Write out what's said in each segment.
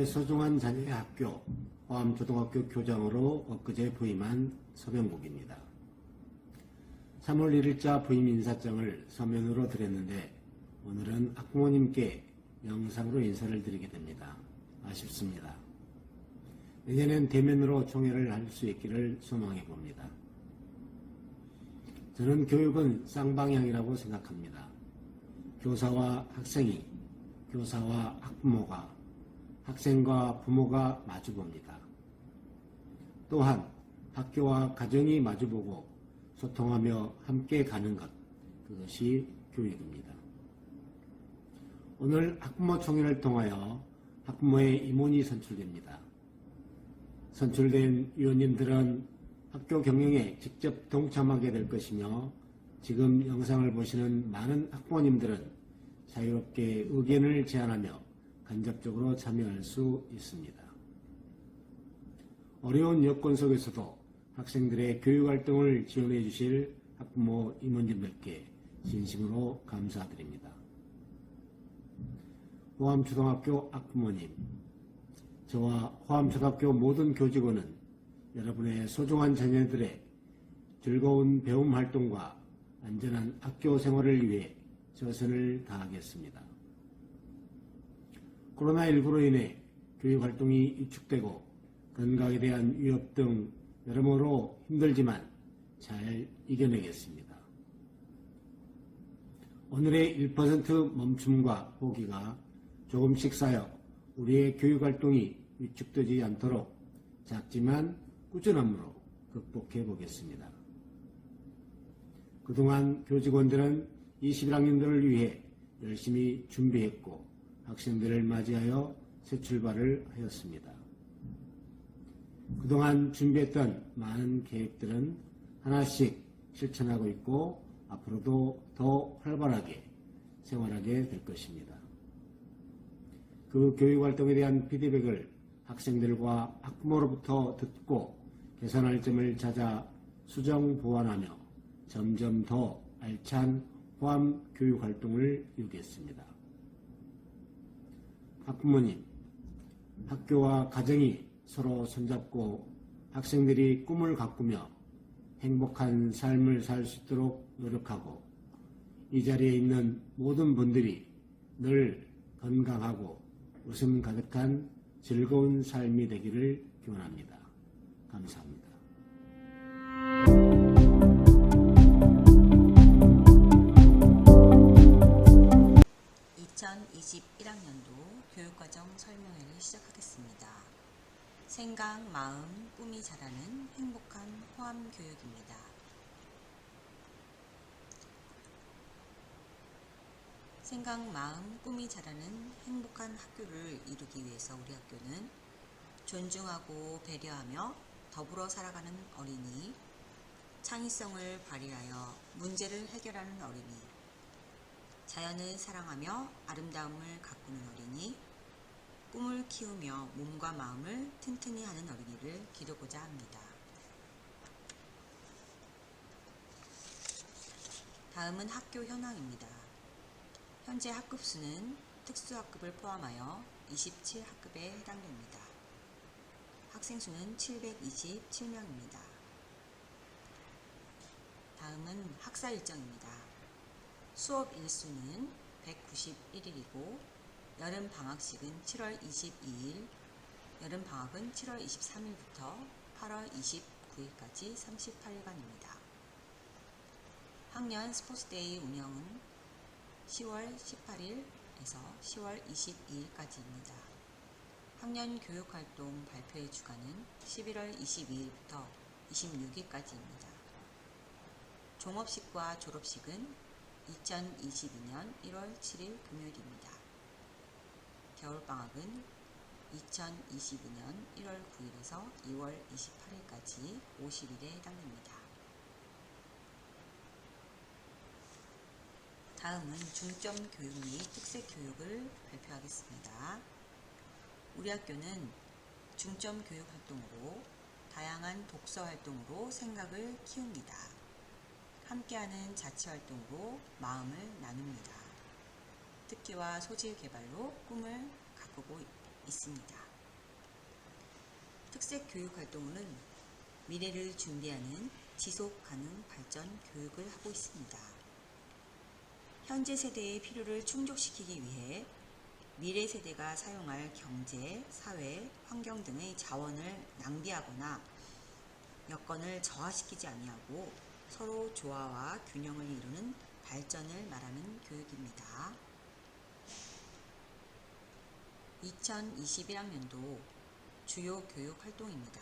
소중한 자녀의 학교, 호암초등학교 교장으로 엊그제 부임한 서병국입니다. 3월 1일자 부임 인사장을 서면으로 드렸는데 오늘은 학부모님께 영상으로 인사를 드리게 됩니다. 아쉽습니다. 내년엔 대면으로 총회를 할 수 있기를 소망해 봅니다. 저는 교육은 쌍방향이라고 생각합니다. 교사와 학생이, 교사와 학부모가, 학생과 부모가 마주봅니다. 또한 학교와 가정이 마주보고 소통하며 함께 가는 것, 그것이 교육입니다. 오늘 학부모 총회를 통하여 학부모의 임원이 선출됩니다. 선출된 위원님들은 학교 경영에 직접 동참하게 될 것이며 지금 영상을 보시는 많은 학부모님들은 자유롭게 의견을 제안하며 간접적으로 참여할 수 있습니다. 어려운 여건 속에서도 학생들의 교육활동을 지원해 주실 학부모 임원님들께 진심으로 감사드립니다. 호암초등학교 학부모님, 저와 호암초등학교 모든 교직원은 여러분의 소중한 자녀들의 즐거운 배움 활동과 안전한 학교 생활을 위해 최선을 다하겠습니다. 코로나19로 인해 교육활동이 위축되고 건강에 대한 위협 등 여러모로 힘들지만 잘 이겨내겠습니다. 오늘의 1% 멈춤과 포기가 조금씩 쌓여 우리의 교육활동이 위축되지 않도록 작지만 꾸준함으로 극복해 보겠습니다. 그동안 교직원들은 21학년들을 위해 열심히 준비했고 학생들을 맞이하여 새 출발을 하였습니다. 그동안 준비했던 많은 계획들은 하나씩 실천하고 있고 앞으로도 더 활발하게 생활하게 될 것입니다. 그 교육활동에 대한 피드백을 학생들과 학부모로부터 듣고 개선할 점을 찾아 수정 보완하며 점점 더 알찬 호암 교육활동을 이루겠습니다. 학부모님, 학교와 가정이 서로 손잡고 학생들이 꿈을 가꾸며 행복한 삶을 살 수 있도록 노력하고 이 자리에 있는 모든 분들이 늘 건강하고 웃음 가득한 즐거운 삶이 되기를 기원합니다. 감사합니다. 2021학년도 교육과정 설명회를 시작하겠습니다. 생각, 마음, 꿈이 자라는 행복한 호암교육입니다. 생각, 마음, 꿈이 자라는 행복한 학교를 이루기 위해서 우리 학교는 존중하고 배려하며 더불어 살아가는 어린이, 창의성을 발휘하여 문제를 해결하는 어린이, 자연을 사랑하며 아름다움을 가꾸는 어린이, 꿈을 키우며 몸과 마음을 튼튼히 하는 어린이를 기르고자 합니다. 다음은 학교 현황입니다. 현재 학급 수는 특수학급을 포함하여 27학급에 해당됩니다. 학생 수는 727명입니다. 다음은 학사 일정입니다. 수업 일수는 191일이고 여름방학식은 7월 22일, 여름방학은 7월 23일부터 8월 29일까지 38일간입니다. 학년 스포츠데이 운영은 10월 18일에서 10월 22일까지입니다. 학년 교육활동 발표의 주간은 11월 22일부터 26일까지입니다. 종업식과 졸업식은 2022년 1월 7일 금요일입니다. 겨울방학은 2022년 1월 9일에서 2월 28일까지 50일에 해당됩니다. 다음은 중점 교육 및 특색 교육을 발표하겠습니다. 우리 학교는 중점 교육 활동으로 다양한 독서 활동으로 생각을 키웁니다. 함께하는 자치 활동으로 마음을 나눕니다. 특기와 소질 개발로 꿈을 가꾸고 있습니다. 특색 교육 활동으로는 미래를 준비하는 지속 가능 발전 교육을 하고 있습니다. 현재 세대의 필요를 충족시키기 위해 미래 세대가 사용할 경제, 사회, 환경 등의 자원을 낭비하거나 여건을 저하시키지 아니하고 서로 조화와 균형을 이루는 발전을 말하는 교육입니다. 2021학년도 주요 교육 활동입니다.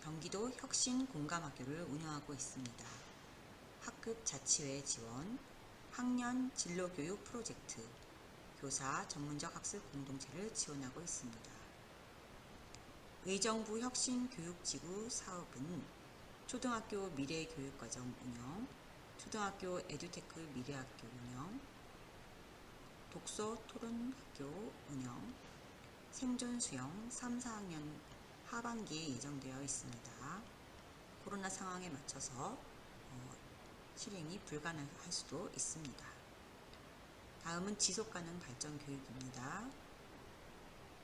경기도 혁신공감학교를 운영하고 있습니다. 학급 자치회 지원, 학년 진로교육 프로젝트, 교사 전문적 학습 공동체를 지원하고 있습니다. 의정부 혁신교육지구 사업은 초등학교 미래교육과정 운영, 초등학교 에듀테크 미래학교 운영, 독서 토론학교 운영, 생존수영 3, 4학년 하반기에 예정되어 있습니다. 코로나 상황에 맞춰서 실행이 불가능할 수도 있습니다. 다음은 지속가능 발전 교육입니다.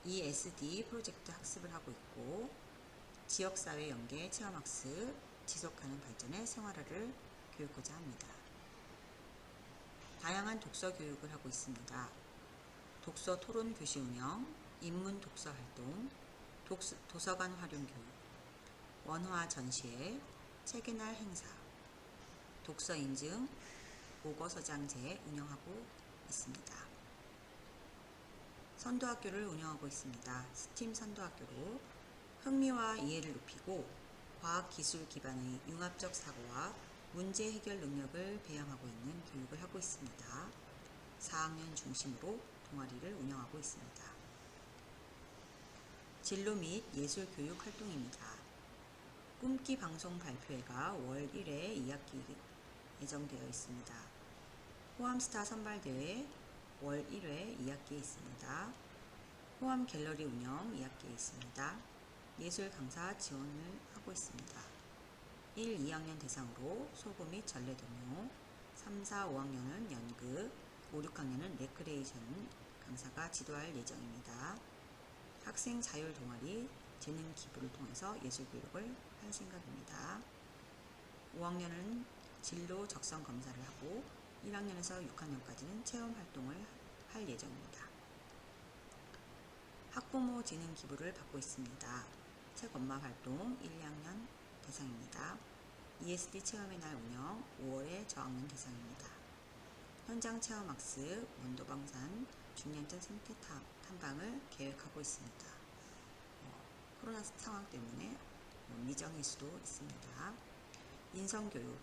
ESD 프로젝트 학습을 하고 있고 지역사회 연계 체험학습, 지속가능 발전의 생활화를 교육하고자 합니다. 다양한 독서 교육을 하고 있습니다. 독서 토론 교실 운영, 인문 독서 활동, 도서관 활용 교육, 원화 전시회, 책의 날 행사, 독서 인증, 보고서장제 운영하고 있습니다. 선도학교를 운영하고 있습니다. 스팀 선도학교로 흥미와 이해를 높이고 과학기술 기반의 융합적 사고와 문제 해결 능력을 배양하고 있는 교육을 하고 있습니다. 4학년 중심으로 동아리를 운영하고 있습니다. 진로 및 예술 교육 활동입니다. 꿈기 방송 발표회가 월 1회 2학기 예정되어 있습니다. 호암스타 선발대회 월 1회 2학기에 있습니다. 호암 갤러리 운영 2학기에 있습니다. 예술 강사 지원을 하고 있습니다. 1, 2학년 대상으로 소고 및 전래 동요, 3, 4, 5학년은 연극, 5, 6학년은 레크레이션 강사가 지도할 예정입니다. 학생 자율 동아리, 재능 기부를 통해서 예술 교육을 할 생각입니다. 5학년은 진로 적성 검사를 하고 1학년에서 6학년까지는 체험 활동을 할 예정입니다. 학부모 재능 기부를 받고 있습니다. 책 엄마 활동 1, 2학년 대상입니다. ESD 체험의 날 운영 5월에 저학년 대상입니다. 현장 체험 학습, 원도방산, 중년층 생태 탐방을 계획하고 있습니다. 코로나 상황 때문에 미정일 수도 있습니다. 인성교육,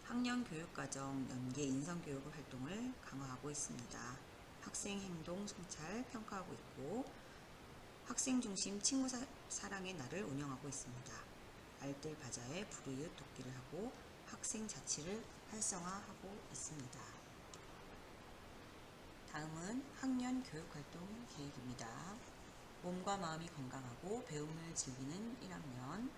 학년 교육과정 연계 인성교육 활동을 강화하고 있습니다. 학생 행동 성찰 평가하고 있고 학생 중심 친구 사랑의 날을 운영하고 있습니다. 알뜰 바자회 불이웃 돕기를 하고 학생 자치를 활성화하고 있습니다. 다음은 학년 교육활동 계획입니다. 몸과 마음이 건강하고 배움을 즐기는 1학년,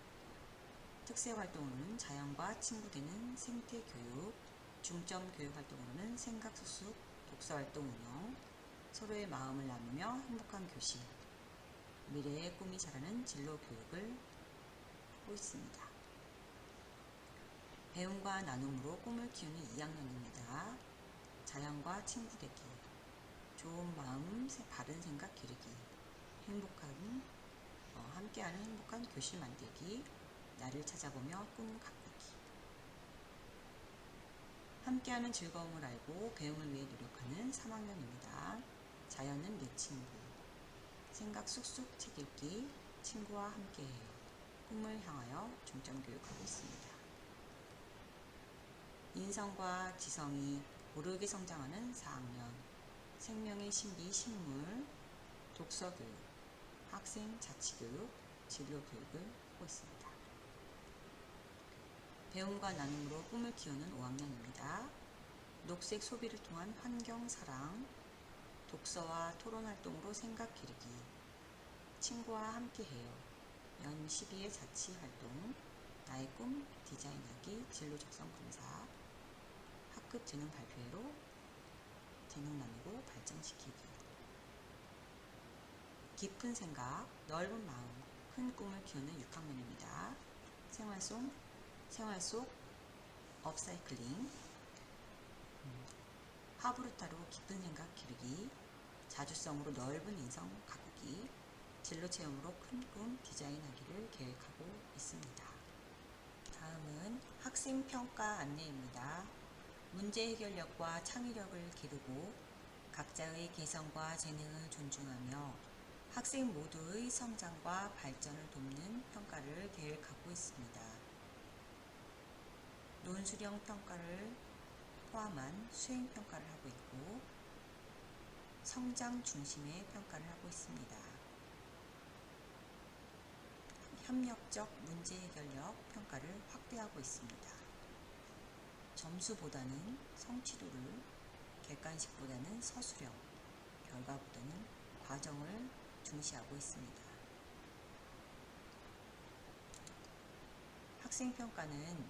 특색활동으로는 자연과 친구되는 생태교육, 중점 교육활동으로는 생각수습, 독서활동 운영, 서로의 마음을 나누며 행복한 교실, 미래의 꿈이 자라는 진로 교육을 하고 있습니다. 배움과 나눔으로 꿈을 키우는 2학년입니다. 자연과 친구 되기, 좋은 마음, 바른 생각 기르기, 함께하는 행복한 교실 만들기, 나를 찾아보며 꿈 가꾸기. 함께하는 즐거움을 알고 배움을 위해 노력하는 3학년입니다. 자연은 내 친구, 생각 쑥쑥 책 읽기, 친구와 함께해요. 꿈을 향하여 중점 교육하고 있습니다. 인성과 지성이 고르게 성장하는 4학년, 생명의 신비 식물, 독서교육, 학생 자치교육, 진로교육을 하고 있습니다. 배움과 나눔으로 꿈을 키우는 5학년입니다. 녹색 소비를 통한 환경사랑, 독서와 토론활동으로 생각 기르기, 친구와 함께해요, 연 12회 자치활동, 나의 꿈 디자인하기, 진로 적성 검사, 학급 재능 발표회로 재능 나누고 발전시키기. 깊은 생각, 넓은 마음, 큰 꿈을 키우는 6학년입니다. 생활 속 업사이클링, 하부루타로 깊은 생각 기르기, 자주성으로 넓은 인성 가꾸기, 진로 체험으로 큰 꿈 디자인하기를 계획하고 있습니다. 다음은 학생 평가 안내입니다. 문제 해결력과 창의력을 기르고 각자의 개성과 재능을 존중하며 학생 모두의 성장과 발전을 돕는 평가를 계획하고 있습니다. 논술형 평가를 포함한 수행 평가를 하고 있고 성장 중심의 평가를 하고 있습니다. 협력적 문제 해결력 평가를 확대하고 있습니다. 점수보다는 성취도를, 객관식보다는 서술형, 결과보다는 과정을 중시하고 있습니다. 학생평가는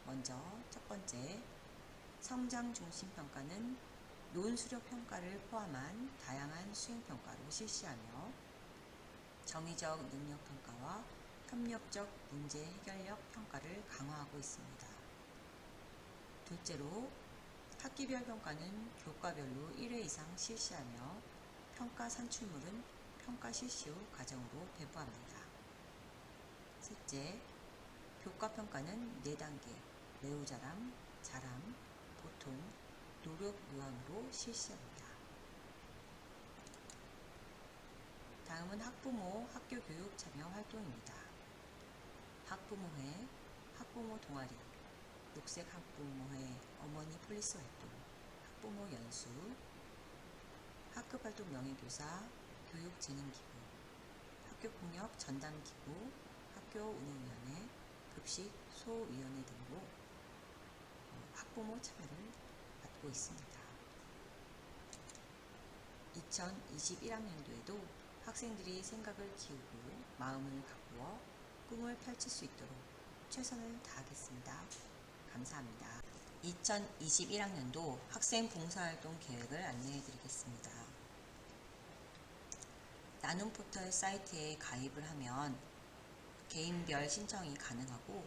먼저 첫 번째, 성장 중심 평가는 논수력 평가를 포함한 다양한 수행평가로 실시하며 정의적 능력 평가와 협력적 문제 해결력 평가를 강화하고 있습니다. 둘째로, 학기별 평가는 교과별로 1회 이상 실시하며 평가 산출물은 평가 실시 후 과정으로 배부합니다. 셋째, 교과평가는 4단계, 매우 잘함, 잘함, 보통, 노력 요함으로 실시합니다. 다음은 학부모 학교교육 참여 활동입니다. 학부모회, 학부모 동아리, 녹색 학부모회 어머니 폴리스 활동, 학부모 연수, 학급활동 명예교사, 교육재능기부, 학교폭력 전담기부, 학교운영위원회, 급식 소위원회 등으로 학부모 참여를 받고 있습니다. 2021학년도에도 학생들이 생각을 키우고 마음을 가꾸어 꿈을 펼칠 수 있도록 최선을 다하겠습니다. 감사합니다. 2021학년도 학생 봉사활동 계획을 안내해 드리겠습니다. 나눔 포털 사이트에 가입을 하면 개인별 신청이 가능하고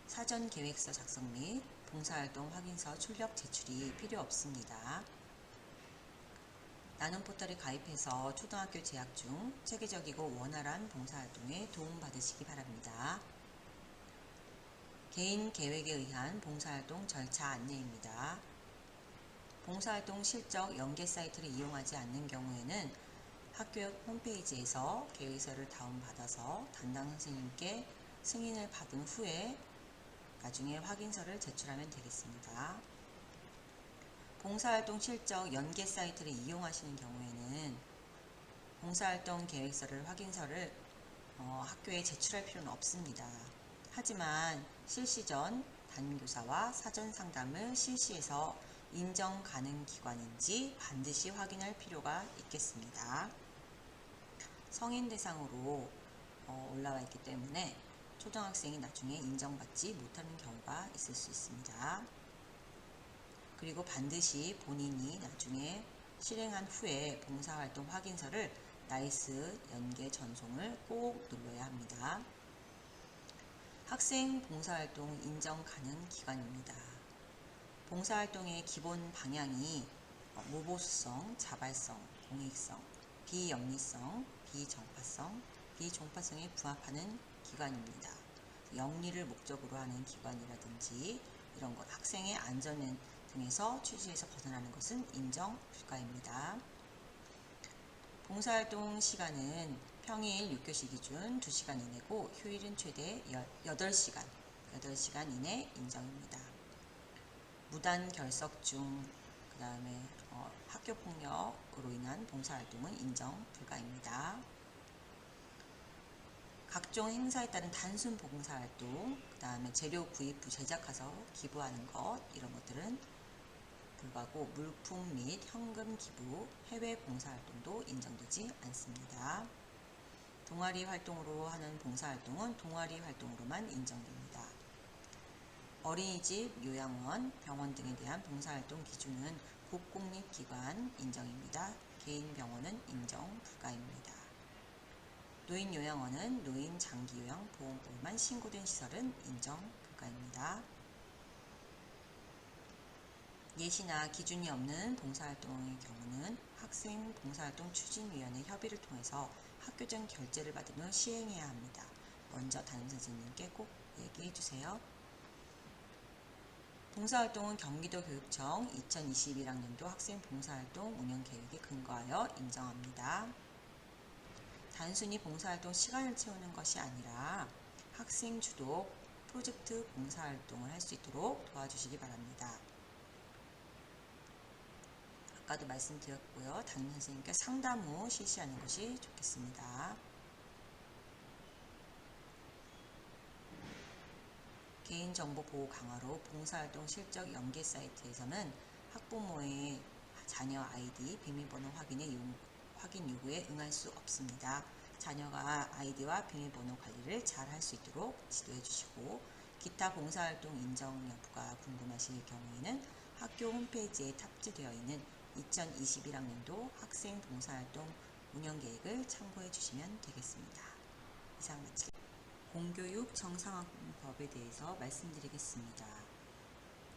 사전 계획서 작성 및 봉사활동 확인서 출력 제출이 필요 없습니다. 나눔 포털에 가입해서 초등학교 재학 중 체계적이고 원활한 봉사활동에 도움받으시기 바랍니다. 개인 계획에 의한 봉사활동 절차 안내입니다. 봉사활동 실적 연계 사이트를 이용하지 않는 경우에는 학교 홈페이지에서 계획서를 다운받아서 담당 선생님께 승인을 받은 후에 나중에 확인서를 제출하면 되겠습니다. 봉사활동 실적 연계 사이트를 이용하시는 경우에는 봉사활동 계획서를 확인서를 학교에 제출할 필요는 없습니다. 하지만 실시 전 담임교사와 사전 상담을 실시해서 인정 가능 기관인지 반드시 확인할 필요가 있겠습니다. 성인 대상으로 올라와 있기 때문에 초등학생이 나중에 인정받지 못하는 경우가 있을 수 있습니다. 그리고 반드시 본인이 나중에 실행한 후에 봉사활동 확인서를 나이스 연계 전송을 꼭 눌러야 합니다. 학생 봉사활동 인정 가능 기관입니다. 봉사활동의 기본 방향이 무보수성, 자발성, 공익성, 비영리성, 비정파성, 비종파성에 부합하는 기관입니다. 영리를 목적으로 하는 기관이라든지 이런 것, 학생의 안전 등에서 취지에서 벗어나는 것은 인정 불가입니다. 봉사활동 시간은 평일 6교시 기준 2시간 이내고 휴일은 최대 8시간 이내 인정입니다. 무단 결석중, 그 다음에 학교폭력으로 인한 봉사활동은 인정 불가입니다. 각종 행사에 따른 단순 봉사활동, 그 다음에 재료 구입 후 제작해서 기부하는 것, 이런 것들은 불가고 물품 및 현금 기부, 해외 봉사활동도 인정되지 않습니다. 동아리 활동으로 하는 봉사활동은 동아리 활동으로만 인정됩니다. 어린이집, 요양원, 병원 등에 대한 봉사활동 기준은 국공립기관 인정입니다. 개인 병원은 인정 불가입니다. 노인 요양원은 노인 장기요양 보험법에만 신고된 시설은 인정 불가입니다. 예시나 기준이 없는 봉사활동의 경우는 학생 봉사활동 추진위원회 협의를 통해서 학교장 결재를 받은 후 시행해야 합니다. 먼저 담임선생님께 꼭 얘기해 주세요. 봉사활동은 경기도교육청 2021학년도 학생 봉사활동 운영계획에 근거하여 인정합니다. 단순히 봉사활동 시간을 채우는 것이 아니라 학생 주도 프로젝트 봉사활동을 할 수 있도록 도와주시기 바랍니다. 아까도 말씀드렸고요. 담임선생님께 상담 후 실시하는 것이 좋겠습니다. 개인정보 보호 강화로 봉사활동 실적 연계 사이트에서는 학부모의 자녀 아이디, 비밀번호 확인 요구에 응할 수 없습니다. 자녀가 아이디와 비밀번호 관리를 잘 할 수 있도록 지도해 주시고, 기타 봉사활동 인정 여부가 궁금하실 경우에는 학교 홈페이지에 탑재되어 있는 2021학년도 학생 봉사활동 운영계획을 참고해 주시면 되겠습니다. 이상 마치겠습니다. 공교육 정상화법에 대해서 말씀드리겠습니다.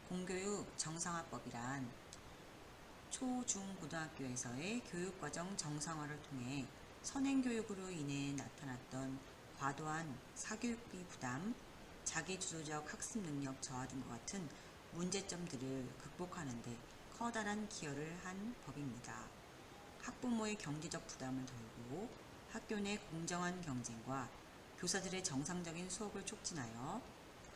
공교육 정상화법이란 초, 중, 고등학교에서의 교육과정 정상화를 통해 선행교육으로 인해 나타났던 과도한 사교육비 부담, 자기주도적 학습 능력 저하 등과 같은 문제점들을 극복하는 데 커다란 기여를 한 법입니다. 학부모의 경제적 부담을 덜고 학교 내 공정한 경쟁과 교사들의 정상적인 수업을 촉진하여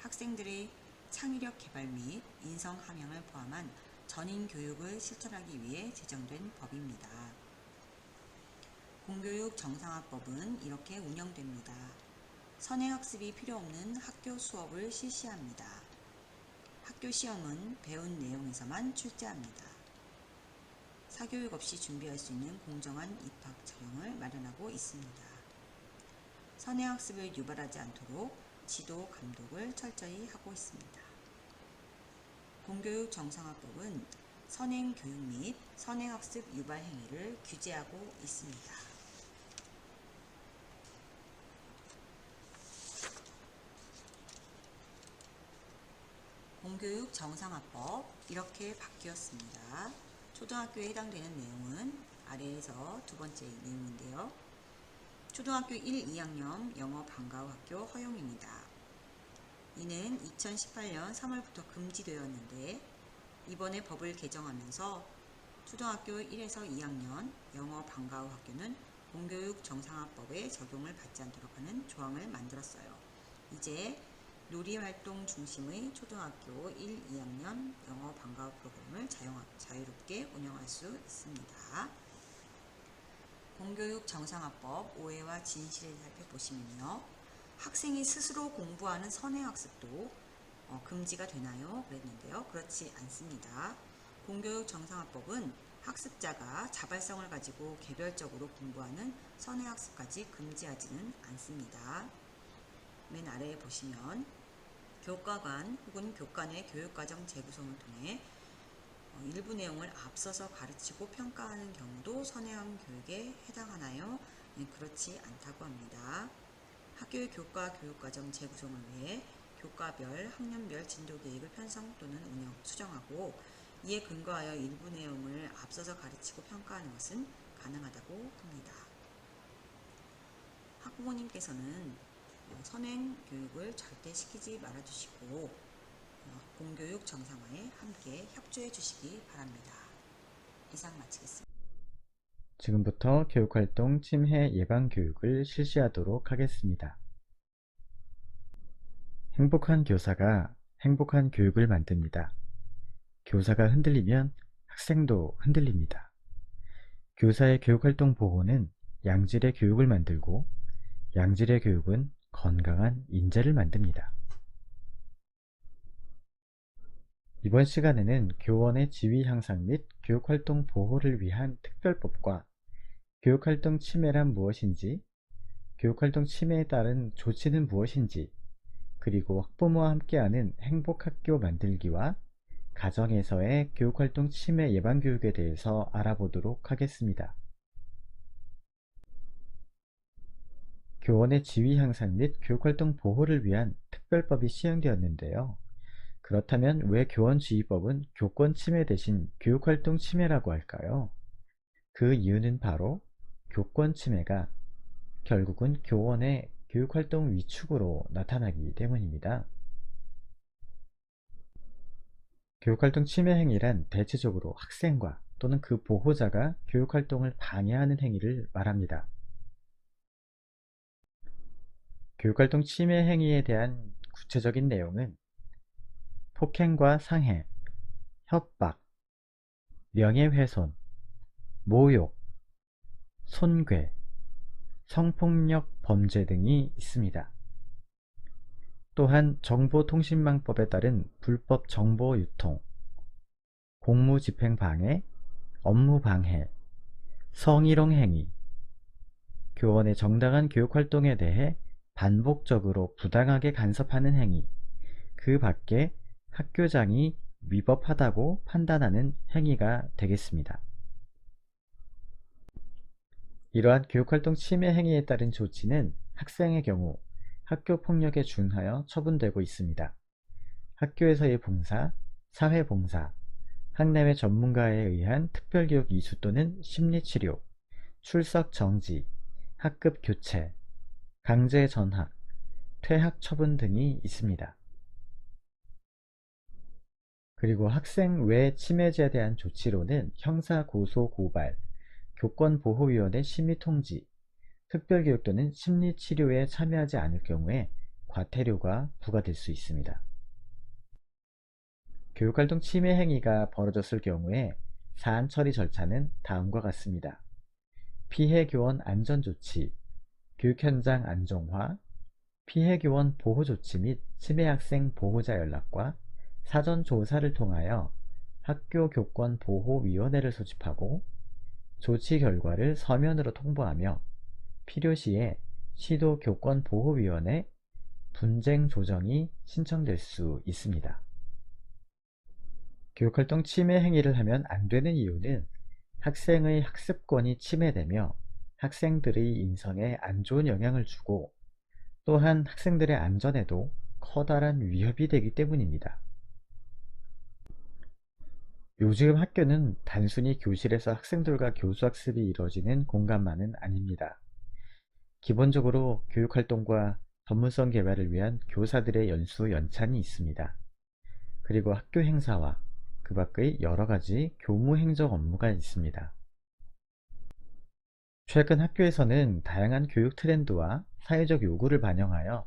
학생들의 창의력 개발 및 인성 함양을 포함한 전인 교육을 실천하기 위해 제정된 법입니다. 공교육 정상화법은 이렇게 운영됩니다. 선행학습이 필요 없는 학교 수업을 실시합니다. 학교 시험은 배운 내용에서만 출제합니다. 사교육 없이 준비할 수 있는 공정한 입학 처형을 마련하고 있습니다. 선행학습을 유발하지 않도록 지도, 감독을 철저히 하고 있습니다. 공교육 정상화법은 선행교육 및 선행학습 유발 행위를 규제하고 있습니다. 공교육 정상화법 이렇게 바뀌었습니다. 초등학교에 해당되는 내용은 아래에서 두 번째 내용인데요. 초등학교 1, 2학년 영어 방과후 학교 허용입니다. 이는 2018년 3월부터 금지되었는데 이번에 법을 개정하면서 초등학교 1에서 2학년 영어 방과후 학교는 공교육 정상화법에 적용을 받지 않도록 하는 조항을 만들었어요. 이제 놀이활동 중심의 초등학교 1, 2학년 영어 방과후 프로그램을 자유롭게 운영할 수 있습니다. 공교육 정상화법 오해와 진실을 살펴보시면요. 학생이 스스로 공부하는 선행학습도 금지가 되나요? 그랬는데요. 그렇지 않습니다. 공교육 정상화법은 학습자가 자발성을 가지고 개별적으로 공부하는 선행학습까지 금지하지는 않습니다. 맨 아래에 보시면 교과관 혹은 교과 내 교육과정 재구성을 통해 일부 내용을 앞서서 가르치고 평가하는 경우도 선행학 교육에 해당하나요? 네, 그렇지 않다고 합니다. 학교의 교과 교육과정 재구성을 위해 교과별, 학년별 진도계획을 편성 또는 수정하고 이에 근거하여 일부 내용을 앞서서 가르치고 평가하는 것은 가능하다고 합니다. 학부모님께서는 선행 교육을 절대 시키지 말아주시고 공교육 정상화에 함께 협조해 주시기 바랍니다. 이상 마치겠습니다. 지금부터 교육활동 침해 예방 교육을 실시하도록 하겠습니다. 행복한 교사가 행복한 교육을 만듭니다. 교사가 흔들리면 학생도 흔들립니다. 교사의 교육활동 보호는 양질의 교육을 만들고 양질의 교육은 건강한 인재를 만듭니다. 이번 시간에는 교원의 지위 향상 및 교육활동 보호를 위한 특별법과 교육활동 침해란 무엇인지, 교육활동 침해에 따른 조치는 무엇인지, 그리고 학부모와 함께하는 행복학교 만들기와 가정에서의 교육활동 침해 예방교육에 대해서 알아보도록 하겠습니다. 교원의 지위 향상 및 교육활동 보호를 위한 특별법이 시행되었는데요. 그렇다면 왜 교원지휘법은 교권 침해 대신 교육활동 침해라고 할까요? 그 이유는 바로 교권 침해가 결국은 교원의 교육활동 위축으로 나타나기 때문입니다. 교육활동 침해 행위란 대체적으로 학생과 또는 그 보호자가 교육활동을 방해하는 행위를 말합니다. 교육활동 침해 행위에 대한 구체적인 내용은 폭행과 상해, 협박, 명예훼손, 모욕, 손괴, 성폭력 범죄 등이 있습니다. 또한 정보통신망법에 따른 불법 정보 유통, 공무집행방해, 업무방해, 성희롱 행위, 교원의 정당한 교육활동에 대해 반복적으로 부당하게 간섭하는 행위, 그 밖에 학교장이 위법하다고 판단하는 행위가 되겠습니다. 이러한 교육활동 침해 행위에 따른 조치는 학생의 경우 학교폭력에 준하여 처분되고 있습니다. 학교에서의 봉사, 사회봉사, 학내외 전문가에 의한 특별교육 이수 또는 심리치료, 출석 정지, 학급 교체, 강제 전학, 퇴학 처분 등이 있습니다. 그리고 학생 외 침해죄에 대한 조치로는 형사고소고발, 교권보호위원회 심의통지, 특별교육 또는 심리치료에 참여하지 않을 경우에 과태료가 부과될 수 있습니다. 교육활동 침해 행위가 벌어졌을 경우에 사안 처리 절차는 다음과 같습니다. 피해 교원 안전조치, 교육현장 안정화, 피해 교원 보호조치 및 침해 학생 보호자 연락과 사전 조사를 통하여 학교교권보호위원회를 소집하고 조치 결과를 서면으로 통보하며 필요시에 시도교권보호위원회 분쟁 조정이 신청될 수 있습니다. 교육활동 침해 행위를 하면 안 되는 이유는 학생의 학습권이 침해되며 학생들의 인성에 안 좋은 영향을 주고 또한 학생들의 안전에도 커다란 위협이 되기 때문입니다. 요즘 학교는 단순히 교실에서 학생들과 교수학습이 이루어지는 공간만은 아닙니다. 기본적으로 교육활동과 전문성 개발을 위한 교사들의 연수 연찬이 있습니다. 그리고 학교 행사와 그 밖의 여러가지 교무행정 업무가 있습니다. 최근 학교에서는 다양한 교육 트렌드와 사회적 요구를 반영하여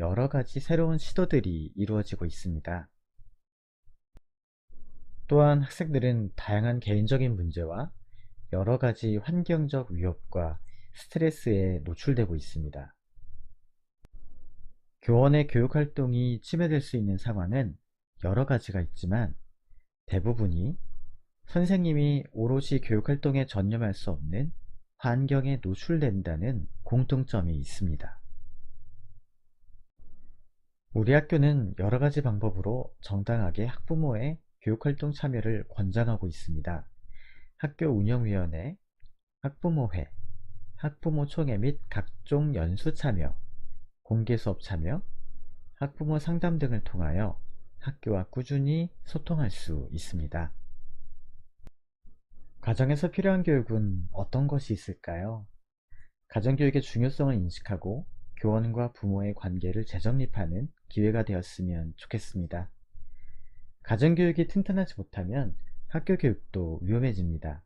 여러가지 새로운 시도들이 이루어지고 있습니다. 또한 학생들은 다양한 개인적인 문제와 여러가지 환경적 위협과 스트레스에 노출되고 있습니다. 교원의 교육활동이 침해될 수 있는 상황은 여러 가지가 있지만 대부분이 선생님이 오롯이 교육활동에 전념할 수 없는 환경에 노출된다는 공통점이 있습니다. 우리 학교는 여러 가지 방법으로 정당하게 학부모의 교육활동 참여를 권장하고 있습니다. 학교 운영위원회, 학부모회, 학부모총회 및 각종 연수 참여, 공개수업 참여, 학부모 상담 등을 통하여 학교와 꾸준히 소통할 수 있습니다. 가정에서 필요한 교육은 어떤 것이 있을까요? 가정교육의 중요성을 인식하고 교원과 부모의 관계를 재정립하는 기회가 되었으면 좋겠습니다. 가정교육이 튼튼하지 못하면 학교교육도 위험해집니다.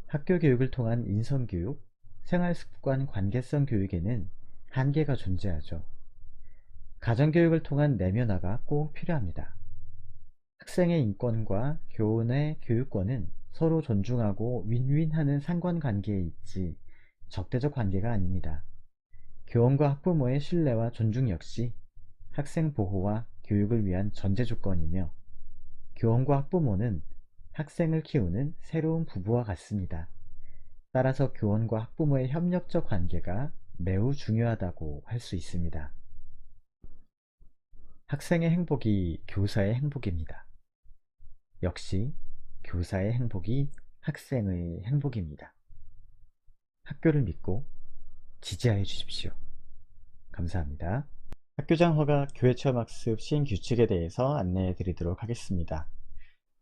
학교교육을 통한 인성교육, 생활습관 관계성 교육에는 한계가 존재하죠. 가정교육을 통한 내면화가 꼭 필요합니다. 학생의 인권과 교원의 교육권은 서로 존중하고 윈윈하는 상관관계에 있지 적대적 관계가 아닙니다. 교원과 학부모의 신뢰와 존중 역시 학생 보호와 교육을 위한 전제 조건이며 교원과 학부모는 학생을 키우는 새로운 부부와 같습니다. 따라서 교원과 학부모의 협력적 관계가 매우 중요하다고 할 수 있습니다. 학생의 행복이 교사의 행복입니다. 역시 교사의 행복이 학생의 행복입니다. 학교를 믿고 지지하여 주십시오. 감사합니다. 학교장 허가 교회체험학습 시행 규칙에 대해서 안내해 드리도록 하겠습니다.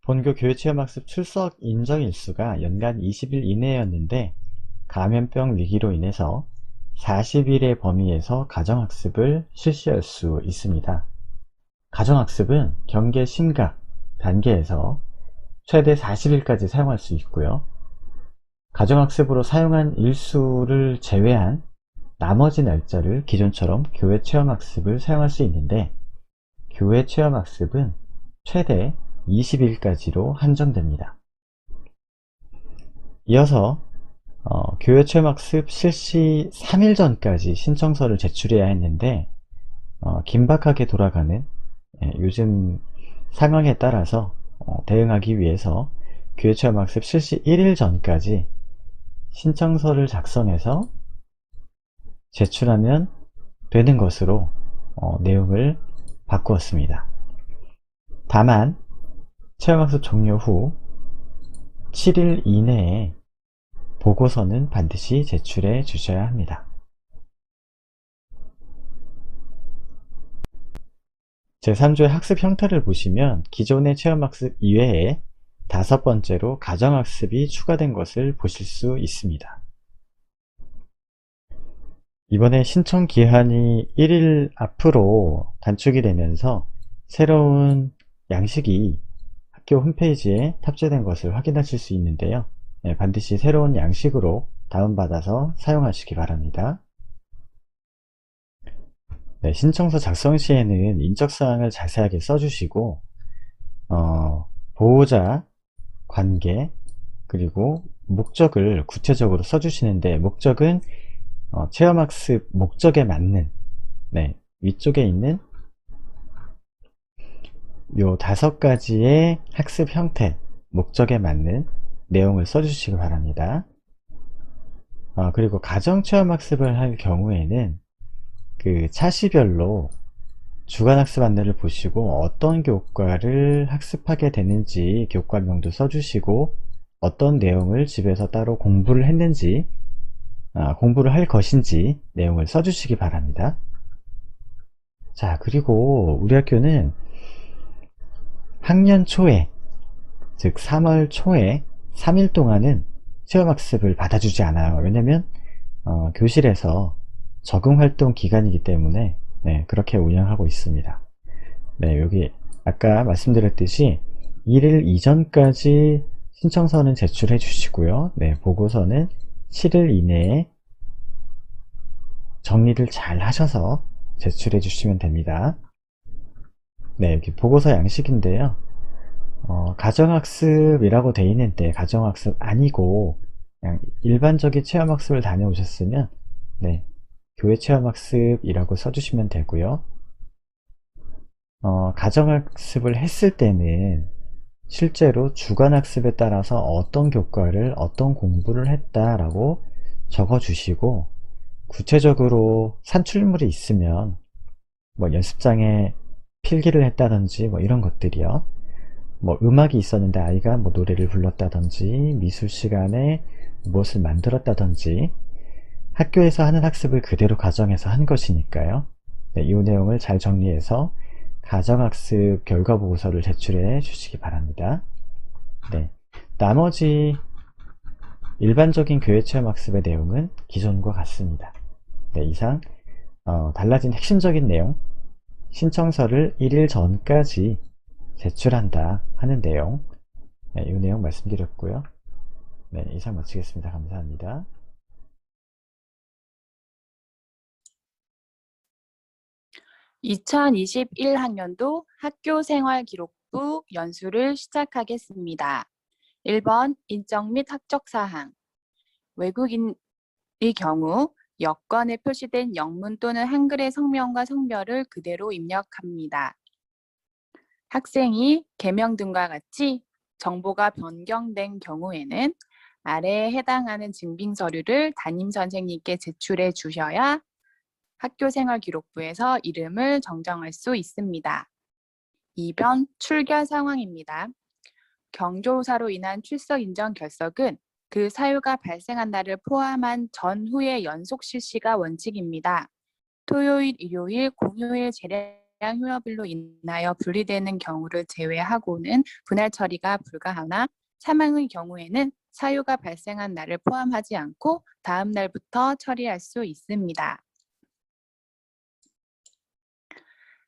본교 교회체험학습 출석 인정 일수가 연간 20일 이내였는데 감염병 위기로 인해서 40일의 범위에서 가정학습을 실시할 수 있습니다. 가정학습은 경계 심각 단계에서 최대 40일까지 사용할 수 있고요. 가정학습으로 사용한 일수를 제외한 나머지 날짜를 기존처럼 교회 체험학습을 사용할 수 있는데 교회 체험학습은 최대 20일까지로 한정됩니다. 이어서 교회 체험학습 실시 3일 전까지 신청서를 제출해야 했는데 긴박하게 돌아가는 요즘 상황에 따라서 대응하기 위해서 교회 체험학습 실시 1일 전까지 신청서를 작성해서 제출하면 되는 것으로 내용을 바꾸었습니다. 다만 체험학습 종료 후 7일 이내에 보고서는 반드시 제출해 주셔야 합니다. 제3조의 학습 형태를 보시면 기존의 체험학습 이외에 5번째로 가정학습이 추가된 것을 보실 수 있습니다. 이번에 신청 기한이 1일 앞으로 단축이 되면서 새로운 양식이 학교 홈페이지에 탑재된 것을 확인하실 수 있는데요. 반드시 새로운 양식으로 다운받아서 사용하시기 바랍니다. 신청서 작성 시에는 인적사항을 자세하게 써주시고 보호자, 관계, 그리고 목적을 구체적으로 써주시는데 목적은 체험학습 목적에 맞는 위쪽에 있는 요 5가지의 학습 형태, 목적에 맞는 내용을 써주시기 바랍니다. 그리고 가정체험학습을 할 경우에는 그 차시별로 주간학습 안내를 보시고 어떤 교과를 학습하게 되는지 교과명도 써주시고 어떤 내용을 집에서 따로 공부를 했는지 공부를 할 것인지 내용을 써주시기 바랍니다. 자, 그리고 우리 학교는 학년 초에 즉 3월 초에 3일 동안은 체험학습을 받아주지 않아요. 왜냐면 교실에서 적응활동 기간이기 때문에 그렇게 운영하고 있습니다. 여기 아까 말씀드렸듯이 1일 이전까지 신청서는 제출해 주시고요. 보고서는 7일 이내에 정리를 잘 하셔서 제출해 주시면 됩니다. 여기 보고서 양식인데요. 가정학습이라고 되어 있는데 가정학습 아니고 그냥 일반적인 체험학습을 다녀오셨으면 교회 체험학습이라고 써주시면 되고요. 가정학습을 했을 때는 실제로 주간학습에 따라서 어떤 교과를 어떤 공부를 했다라고 적어주시고 구체적으로 산출물이 있으면 뭐 연습장에 필기를 했다든지 뭐 이런 것들이요. 뭐 음악이 있었는데 아이가 뭐 노래를 불렀다든지 미술 시간에 무엇을 만들었다든지 학교에서 하는 학습을 그대로 가정에서 한 것이니까요. 이 내용을 잘 정리해서 가정학습 결과보고서를 제출해 주시기 바랍니다. 나머지 일반적인 교회체험학습의 내용은 기존과 같습니다. 이상 달라진 핵심적인 내용, 신청서를 1일 전까지 제출한다 하는 내용, 이 내용 말씀드렸고요. 이상 마치겠습니다. 감사합니다. 2021학년도 학교생활기록부 연수를 시작하겠습니다. 1번 인적 및 학적 사항. 외국인의 경우 여권에 표시된 영문 또는 한글의 성명과 성별을 그대로 입력합니다. 학생이 개명 등과 같이 정보가 변경된 경우에는 아래에 해당하는 증빙 서류를 담임 선생님께 제출해 주셔야 학교생활기록부에서 이름을 정정할 수 있습니다. 2번 출결 상황입니다. 경조사로 인한 출석 인정 결석은 그 사유가 발생한 날을 포함한 전후의 연속 실시가 원칙입니다. 토요일, 일요일, 공휴일 재량 휴업일로 인하여 분리되는 경우를 제외하고는 분할 처리가 불가하나 사망의 경우에는 사유가 발생한 날을 포함하지 않고 다음 날부터 처리할 수 있습니다.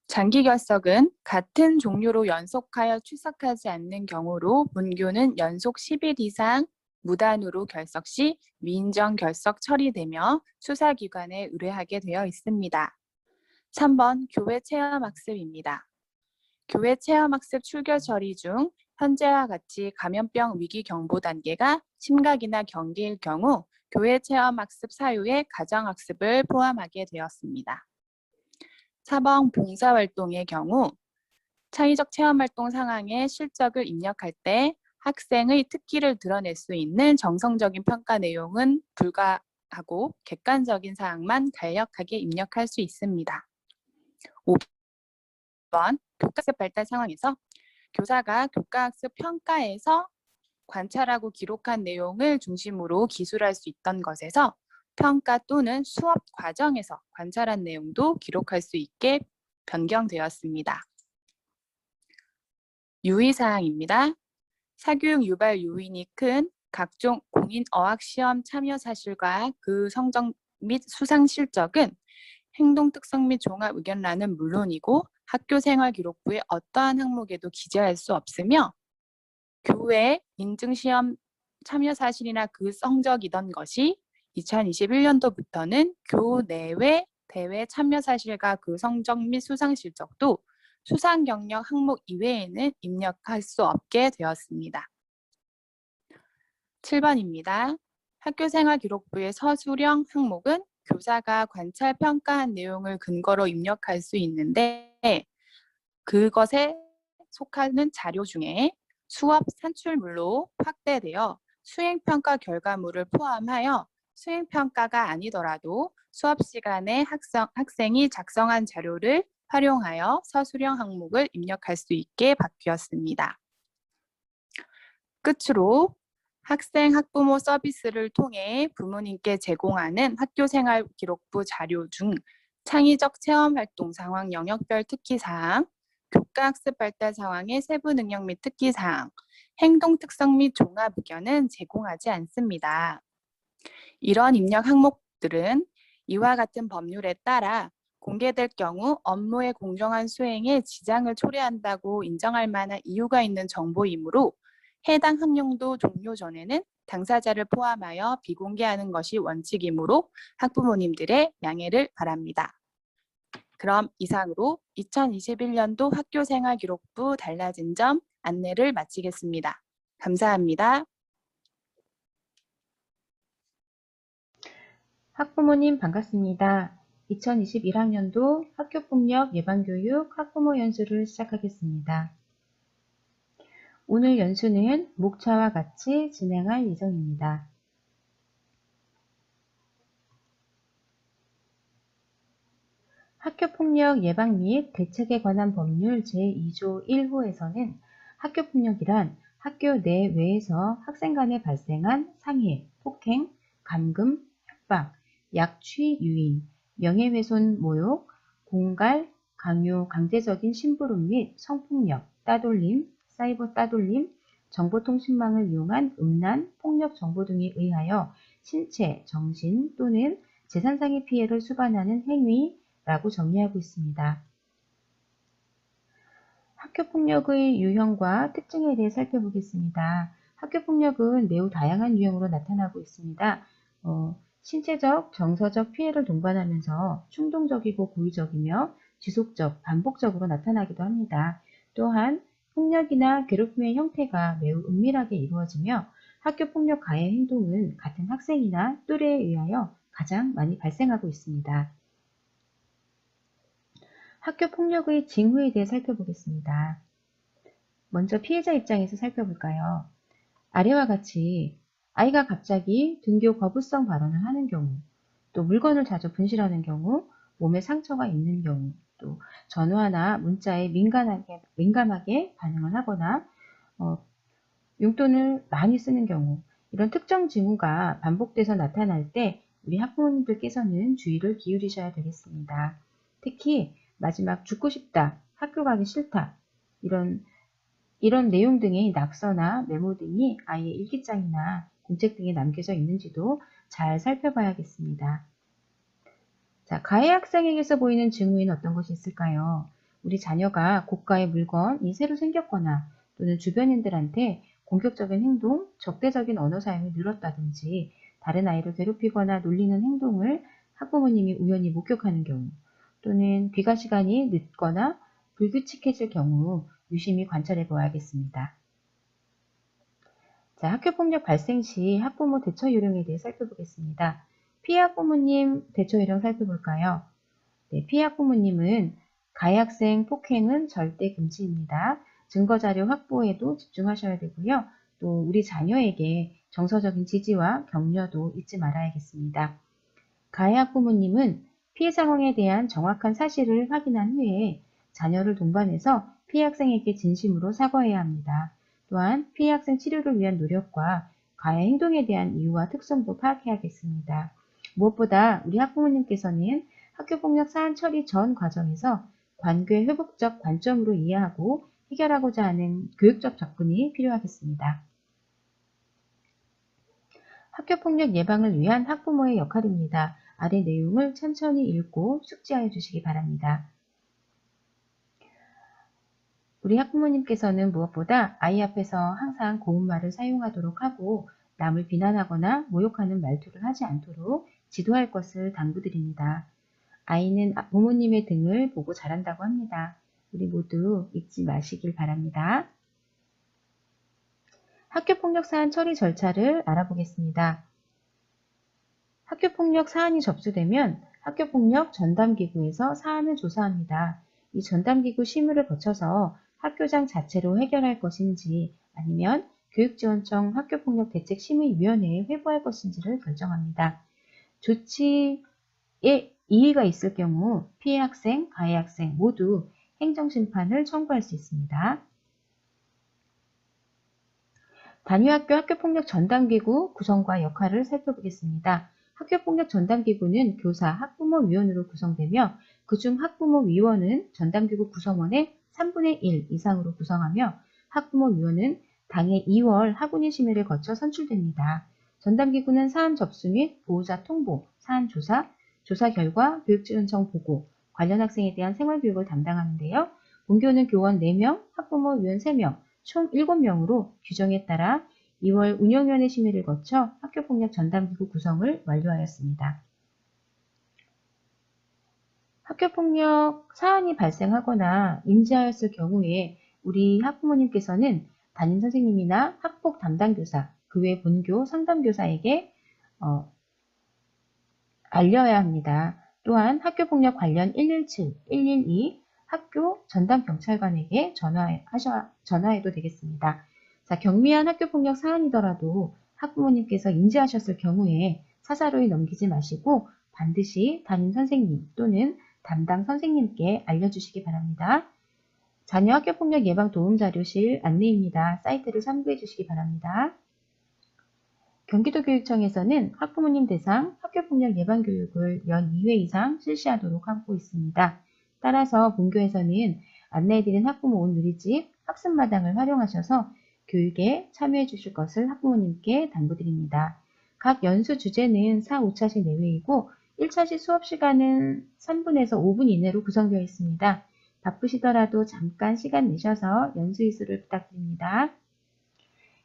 장기 결석은 같은 종류로 연속하여 출석하지 않는 경우로 문교는 연속 10일 이상 무단으로 결석 시 미인정 결석 처리되며 수사기관에 의뢰하게 되어 있습니다. 3번 교회 체험학습입니다. 교회 체험학습 출결 처리 중 현재와 같이 감염병 위기 경보 단계가 심각이나 경계일 경우 교회 체험학습 사유에 가정학습을 포함하게 되었습니다. 4번 봉사활동의 경우 창의적 체험활동 상황에 실적을 입력할 때 학생의 특기를 드러낼 수 있는 정성적인 평가 내용은 불가하고 객관적인 사항만 간략하게 입력할 수 있습니다. 5번 교과학습 발달 상황에서 교사가 교과학습 평가에서 관찰하고 기록한 내용을 중심으로 기술할 수 있던 것에서 평가 또는 수업 과정에서 관찰한 내용도 기록할 수 있게 변경되었습니다. 유의사항입니다. 사교육 유발 요인이 큰 각종 공인 어학 시험 참여 사실과 그 성적 및 수상 실적은 행동 특성 및 종합 의견란은 물론이고 학교 생활 기록부의 어떠한 항목에도 기재할 수 없으며 교회 인증 시험 참여 사실이나 그 성적이던 것이 2021년도부터는 교내외 대회 참여 사실과 그 성적 및 수상 실적도 수상 경력 항목 이외에는 입력할 수 없게 되었습니다. 7번입니다. 학교생활 기록부의 서술형 항목은 교사가 관찰 평가한 내용을 근거로 입력할 수 있는데 그것에 속하는 자료 중에 수업 산출물로 확대되어 수행평가 결과물을 포함하여 수행평가가 아니더라도 수업 시간에 학생이 작성한 자료를 활용하여 서술형 항목을 입력할 수 있게 바뀌었습니다. 끝으로 학생 학부모 서비스를 통해 부모님께 제공하는 학교생활 기록부 자료 중 창의적 체험활동 상황 영역별 특기사항, 교과학습 발달 상황의 세부 능력 및 특기사항, 행동 특성 및 종합 의견은 제공하지 않습니다. 이런 입력 항목들은 이와 같은 법률에 따라 공개될 경우 업무의 공정한 수행에 지장을 초래한다고 인정할 만한 이유가 있는 정보이므로 해당 학령도 종료 전에는 당사자를 포함하여 비공개하는 것이 원칙이므로 학부모님들의 양해를 바랍니다. 그럼 이상으로 2021년도 학교생활기록부 달라진 점 안내를 마치겠습니다. 감사합니다. 학부모님 반갑습니다. 2021학년도 학교폭력 예방교육 학부모 연수를 시작하겠습니다. 오늘 연수는 목차와 같이 진행할 예정입니다. 학교폭력 예방 및 대책에 관한 법률 제2조 1호에서는 학교폭력이란 학교 내외에서 학생 간에 발생한 상해, 폭행, 감금, 협박, 약취 유인, 명예훼손 모욕, 공갈, 강요, 강제적인 심부름 및 성폭력, 따돌림, 사이버 따돌림, 정보통신망을 이용한 음란, 폭력 정보 등에 의하여 신체, 정신 또는 재산상의 피해를 수반하는 행위라고 정의하고 있습니다. 학교폭력의 유형과 특징에 대해 살펴보겠습니다. 학교폭력은 매우 다양한 유형으로 나타나고 있습니다. 신체적, 정서적 피해를 동반하면서 충동적이고 고의적이며 지속적, 반복적으로 나타나기도 합니다. 또한 폭력이나 괴롭힘의 형태가 매우 은밀하게 이루어지며 학교폭력 가해 행동은 같은 학생이나 또래에 의하여 가장 많이 발생하고 있습니다. 학교폭력의 징후에 대해 살펴보겠습니다. 먼저 피해자 입장에서 살펴볼까요? 아래와 같이 아이가 갑자기 등교 거부성 발언을 하는 경우, 또 물건을 자주 분실하는 경우, 몸에 상처가 있는 경우, 또 전화나 문자에 민감하게 반응을 하거나 용돈을 많이 쓰는 경우, 이런 특정 징후가 반복돼서 나타날 때 우리 학부모님들께서는 주의를 기울이셔야 되겠습니다. 특히 마지막 죽고 싶다, 학교 가기 싫다, 이런 내용 등의 낙서나 메모 등이 아이의 일기장이나 공책 등에 남겨져 있는지도 잘 살펴봐야겠습니다. 자, 가해 학생에게서 보이는 징후에는 어떤 것이 있을까요? 우리 자녀가 고가의 물건이 새로 생겼거나 또는 주변인들한테 공격적인 행동, 적대적인 언어 사용이 늘었다든지 다른 아이를 괴롭히거나 놀리는 행동을 학부모님이 우연히 목격하는 경우 또는 귀가 시간이 늦거나 불규칙해질 경우 유심히 관찰해 보아야겠습니다. 자, 학교폭력 발생 시 학부모 대처 요령에 대해 살펴보겠습니다. 피해 학부모님 대처 요령 살펴볼까요? 네, 피해 학부모님은 가해 학생 폭행은 절대 금지입니다. 증거자료 확보에도 집중하셔야 되고요. 또 우리 자녀에게 정서적인 지지와 격려도 잊지 말아야겠습니다. 가해 학부모님은 피해 상황에 대한 정확한 사실을 확인한 후에 자녀를 동반해서 피해 학생에게 진심으로 사과해야 합니다. 또한 피해 학생 치료를 위한 노력과 가해 행동에 대한 이유와 특성도 파악해야겠습니다. 무엇보다 우리 학부모님께서는 학교폭력 사안 처리 전 과정에서 관계 회복적 관점으로 이해하고 해결하고자 하는 교육적 접근이 필요하겠습니다. 학교폭력 예방을 위한 학부모의 역할입니다. 아래 내용을 천천히 읽고 숙지하여 주시기 바랍니다. 우리 학부모님께서는 무엇보다 아이 앞에서 항상 고운 말을 사용하도록 하고 남을 비난하거나 모욕하는 말투를 하지 않도록 지도할 것을 당부드립니다. 아이는 부모님의 등을 보고 자란다고 합니다. 우리 모두 잊지 마시길 바랍니다. 학교폭력 사안 처리 절차를 알아보겠습니다. 학교폭력 사안이 접수되면 학교폭력 전담기구에서 사안을 조사합니다. 이 전담기구 심의를 거쳐서 학교장 자체로 해결할 것인지 아니면 교육지원청 학교폭력대책심의위원회에 회부할 것인지를 결정합니다. 조치에 이의가 있을 경우 피해 학생, 가해 학생 모두 행정심판을 청구할 수 있습니다. 단위학교 학교폭력 전담기구 구성과 역할을 살펴보겠습니다. 학교폭력 전담기구는 교사, 학부모위원으로 구성되며 그중 학부모위원은 전담기구 구성원의 3분의 1 이상으로 구성하며 학부모위원은 당해 2월 학운위 심의를 거쳐 선출됩니다. 전담기구는 사안 접수 및 보호자 통보, 사안 조사, 조사 결과 교육지원청 보고, 관련 학생에 대한 생활교육을 담당하는데요. 본교는 교원 4명, 학부모위원 3명, 총 7명으로 규정에 따라 2월 운영위원회 심의를 거쳐 학교폭력 전담기구 구성을 완료하였습니다. 학교폭력 사안이 발생하거나 인지하였을 경우에 우리 학부모님께서는 담임선생님이나 학폭 담당교사, 그 외 본교 상담교사에게 알려야 합니다. 또한 학교폭력 관련 117, 112 학교 전담경찰관에게 전화해도 되겠습니다. 자, 경미한 학교폭력 사안이더라도 학부모님께서 인지하셨을 경우에 사사로이 넘기지 마시고 반드시 담임선생님 또는 담당 선생님께 알려주시기 바랍니다. 자녀 학교폭력 예방 도움자료실 안내입니다. 사이트를 참고해 주시기 바랍니다. 경기도교육청에서는 학부모님 대상 학교폭력 예방교육을 연 2회 이상 실시하도록 하고 있습니다. 따라서 본교에서는 안내해드린 학부모 온 누리집 학습마당을 활용하셔서 교육에 참여해 주실 것을 학부모님께 당부드립니다. 각 연수 주제는 4, 5차시 내외이고 1차시 수업시간은 3분에서 5분 이내로 구성되어 있습니다. 바쁘시더라도 잠깐 시간 내셔서 연수 이수를 부탁드립니다.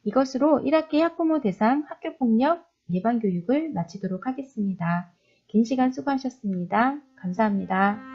이것으로 1학기 학부모 대상 학교폭력 예방교육을 마치도록 하겠습니다. 긴 시간 수고하셨습니다. 감사합니다.